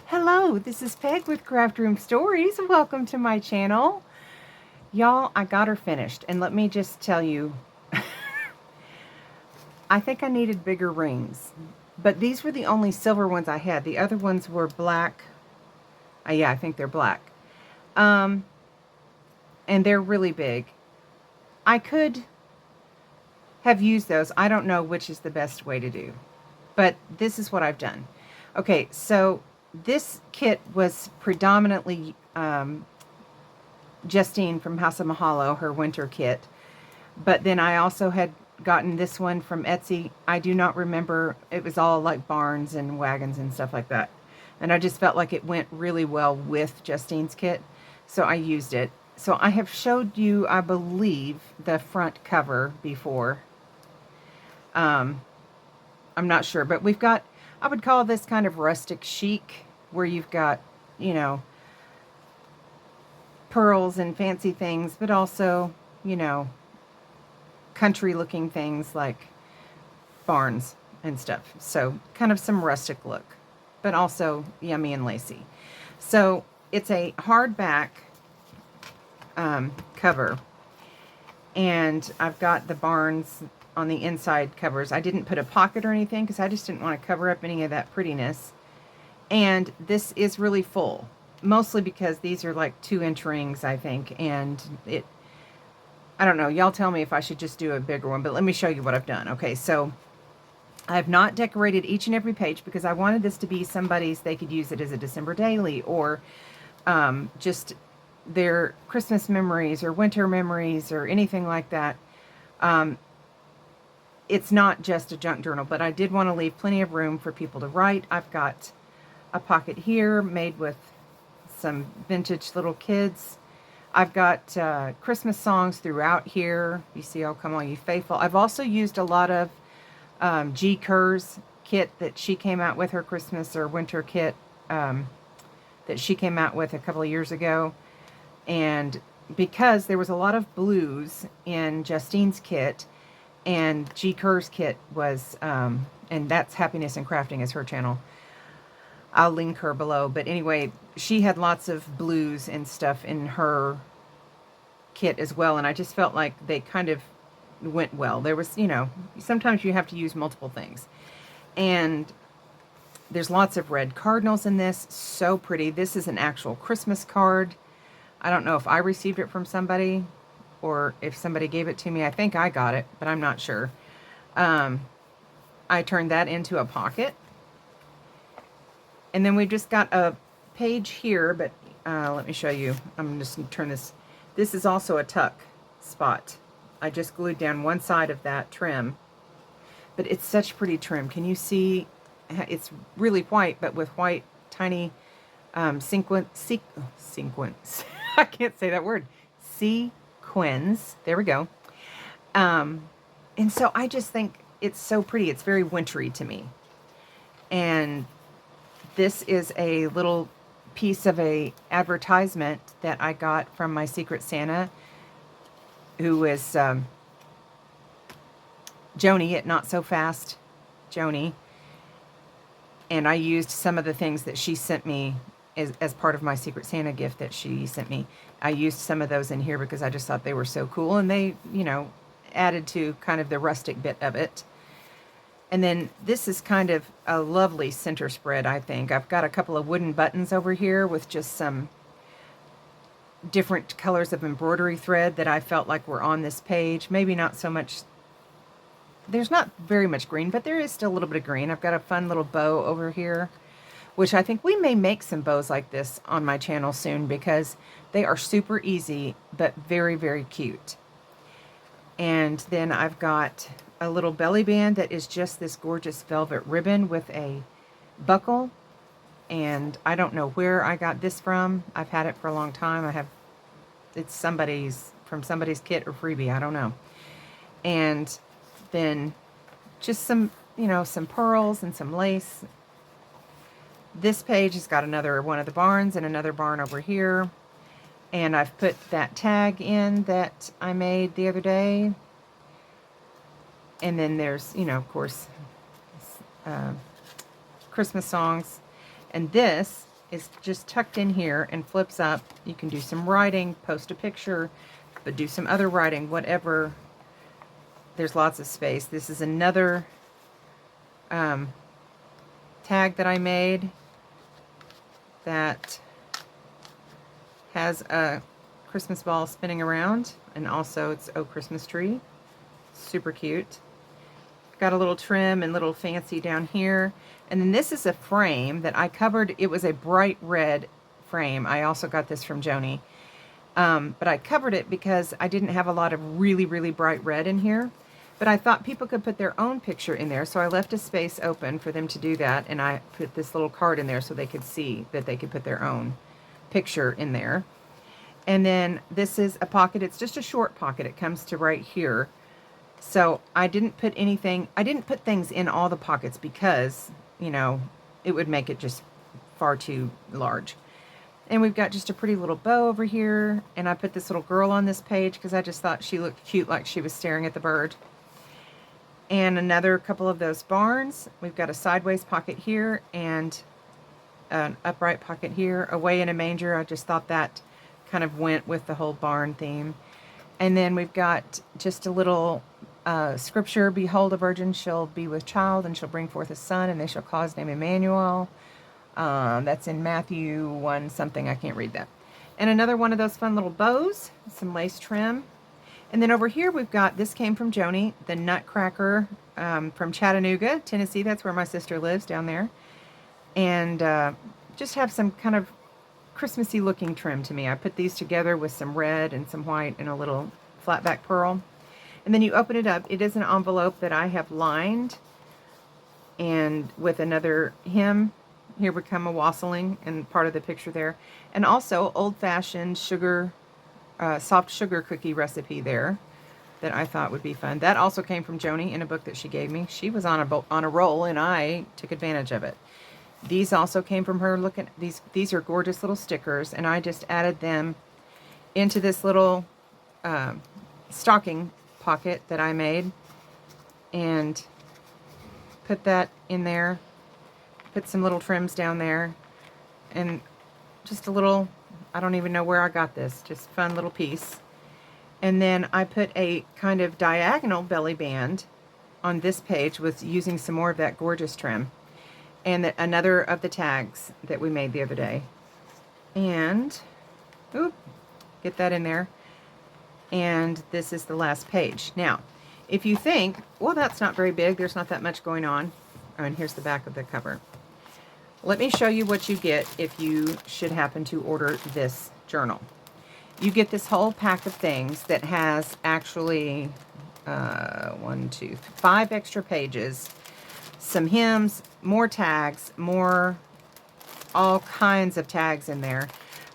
Hello, this is Peg with Craft Room Stories. Welcome to my channel. Y'all, I got her finished, and let me just tell you, I think I needed bigger rings, but these were the only silver ones I had. The other ones were black. Yeah, I think they're black. And they're really big. I could have used those. I don't know which is the best way to do, but this is what I've done. Okay, so this kit was predominantly Justine from House of Mahalo, her winter kit. But then I also had gotten this one from Etsy. I do not remember. It was all like barns and wagons and stuff like that. And I just felt like it went really well with Justine's kit. So I used it. So I have showed you, I believe, the front cover before. I'm not sure, but we've got, I would call this kind of rustic chic, where you've got, you know, pearls and fancy things, but also, you know, country looking things like barns and stuff. So kind of some rustic look, but also yummy and lacy. So it's a hardback cover, and I've got the barns on the inside covers. I didn't put a pocket or anything because I just didn't want to cover up any of that prettiness. And this is really full, mostly because these are like 2-inch rings, I think, and I don't know, y'all tell me if I should just do a bigger one, but let me show you what I've done. Okay, so I have not decorated each and every page because I wanted this to be somebody's, they could use it as a December daily, or just their Christmas memories or winter memories or anything like that. It's not just a junk journal, but I did want to leave plenty of room for people to write. I've got a pocket here made with some vintage little kids. I've got Christmas songs throughout here. You see, "Oh Come All You Faithful." I've also used a lot of Kerr's kit that she came out with, her Christmas or winter kit that she came out with a couple of years ago. And because there was a lot of blues in Justine's kit, and Kerr's kit was, and that's Happiness and Crafting is her channel. I'll link her below. But anyway, she had lots of blues and stuff in her kit as well, and I just felt like they kind of went well. There was, you know, sometimes you have to use multiple things. And there's lots of red cardinals in this. So pretty. This is an actual Christmas card. I don't know if I received it from somebody or if somebody gave it to me. I think I got it, but I'm not sure. I turned that into a pocket. And then we've just got a page here, but let me show you. I'm just going to turn this. This is also a tuck spot. I just glued down one side of that trim, but it's such pretty trim. Can you see? It's really white, but with white tiny sequins. I can't say that word. Sequins. There we go. And so I just think it's so pretty. It's very wintry to me. And this is a little piece of a advertisement that I got from my Secret Santa, who is Joni at Not So Fast Joni. And I used some of the things that she sent me as part of my Secret Santa gift that she sent me. I used some of those in here because I just thought they were so cool, and they, you know, added to kind of the rustic bit of it. And then this is kind of a lovely center spread, I think. I've got a couple of wooden buttons over here with just some different colors of embroidery thread that I felt like were on this page. Maybe not so much. There's not very much green, but there is still a little bit of green. I've got a fun little bow over here, which I think we may make some bows like this on my channel soon because they are super easy, but very, very cute. And then I've got a little belly band that is just this gorgeous velvet ribbon with a buckle. And I don't know where I got this from. I've had it for a long time. It's from somebody's kit or freebie. I don't know. And then just some, you know, some pearls and some lace. This page has got another one of the barns and another barn over here. And I've put that tag in that I made the other day. And then there's, you know, of course, Christmas songs. And this is just tucked in here and flips up. You can do some writing, post a picture, but do some other writing, whatever. There's lots of space. This is another tag that I made that has a Christmas ball spinning around, and also it's Oh Christmas Tree. Super cute. Got a little trim and little fancy down here. And then this is a frame that I covered. It was a bright red frame. I also got this from Joni. But I covered it because I didn't have a lot of really, really bright red in here. But I thought people could put their own picture in there, so I left a space open for them to do that, and I put this little card in there so they could see that they could put their own picture in there. And then this is a pocket. It's just a short pocket. It comes to right here. So I didn't put things in all the pockets because, you know, it would make it just far too large. And we've got just a pretty little bow over here, and I put this little girl on this page because I just thought she looked cute, like she was staring at the bird. And another couple of those barns. We've got a sideways pocket here and an upright pocket here. Away in a manger, I just thought that kind of went with the whole barn theme. And then we've got just a little scripture, behold, a virgin shall be with child, and shall bring forth a son, and they shall call his name Emmanuel. That's in Matthew 1 something, I can't read that. And another one of those fun little bows, some lace trim. And then over here we've got, this came from Joni, the Nutcracker from Chattanooga, Tennessee. That's where my sister lives, down there. And just have some kind of Christmassy looking trim to me. I put these together with some red and some white and a little flat back pearl. And then you open it up. It is an envelope that I have lined, and with another hymn. Here would come a wassailing and part of the picture there. And also old-fashioned sugar, soft sugar cookie recipe there that I thought would be fun. That also came from Joni in a book that she gave me. She was on a roll, and I took advantage of it. These also came from her. Look at these. These are gorgeous little stickers, and I just added them into this little stocking pocket that I made, and put that in there. Put some little trims down there, and just a little, I don't even know where I got this, just fun little piece. And then I put a kind of diagonal belly band on this page with using some more of that gorgeous trim. And another of the tags that we made the other day. And, oop, get that in there. And this is the last page. Now, if you think, well, that's not very big, there's not that much going on. Oh, and here's the back of the cover. Let me show you what you get if you should happen to order this journal. You get this whole pack of things that has actually 5 extra pages, some hymns, more tags, more all kinds of tags in there,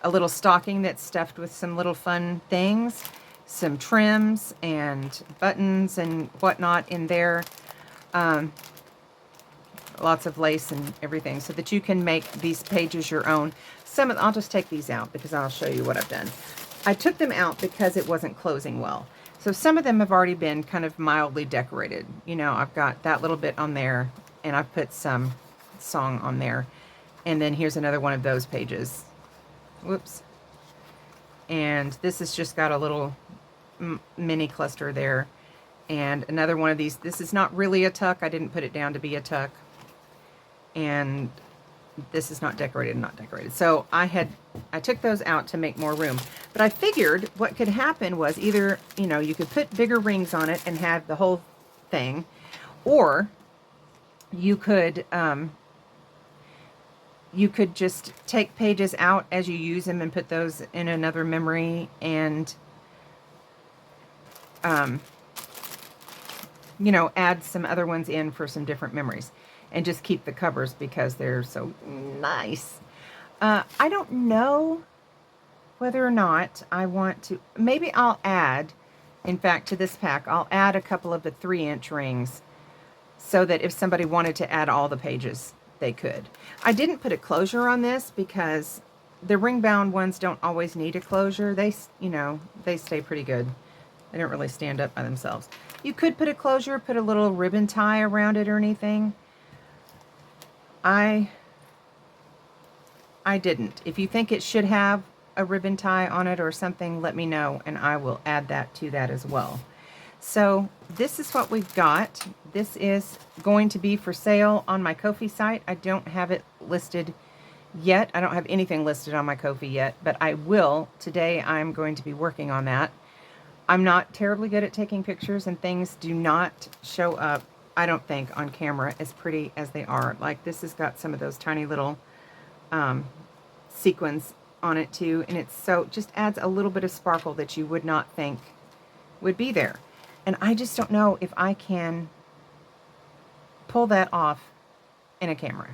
a little stocking that's stuffed with some little fun things, some trims and buttons and whatnot in there, lots of lace and everything, so that you can make these pages your own. I'll just take these out because I'll show you what I've done. I took them out because it wasn't closing well. So some of them have already been kind of mildly decorated. You know, I've got that little bit on there, and I've put some song on there. And then here's another one of those pages. Whoops. And this has just got a little mini cluster there. And another one of these. This is not really a tuck. I didn't put it down to be a tuck. And this is not decorated, not decorated. So I took those out to make more room. But I figured what could happen was either, you know, you could put bigger rings on it and have the whole thing, or you could just take pages out as you use them and put those in another memory, and you know, add some other ones in for some different memories, and just keep the covers because they're so nice. I don't know whether or not I want to, maybe I'll add, in fact, to this pack, I'll add a couple of the 3-inch rings so that if somebody wanted to add all the pages, they could. I didn't put a closure on this because the ring-bound ones don't always need a closure. They, you know, they stay pretty good. They don't really stand up by themselves. You could put a closure, put a little ribbon tie around it or anything. I I didn't. If you think it should have a ribbon tie on it or something, let me know and I will add that to that as well. So this is what we've got. This is going to be for sale on my Ko-fi site. I don't have it listed yet. I don't have anything listed on my Ko-fi yet, but I will. Today I'm going to be working on that. I'm not terribly good at taking pictures, and things do not show up, I don't think, on camera as pretty as they are. Like this has got some of those tiny little sequins on it too, and it's so just adds a little bit of sparkle that you would not think would be there. And I just don't know if I can pull that off in a camera.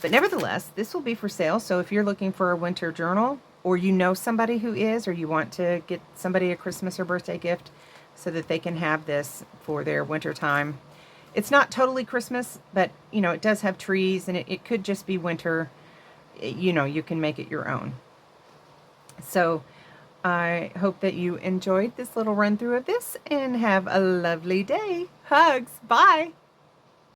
But nevertheless, this will be for sale. So if you're looking for a winter journal, or you know somebody who is, or you want to get somebody a Christmas or birthday gift so that they can have this for their winter time. It's not totally Christmas, but you know, it does have trees, and it could just be winter. You know, you can make it your own. So I hope that you enjoyed this little run through of this and have a lovely day. Hugs. Bye.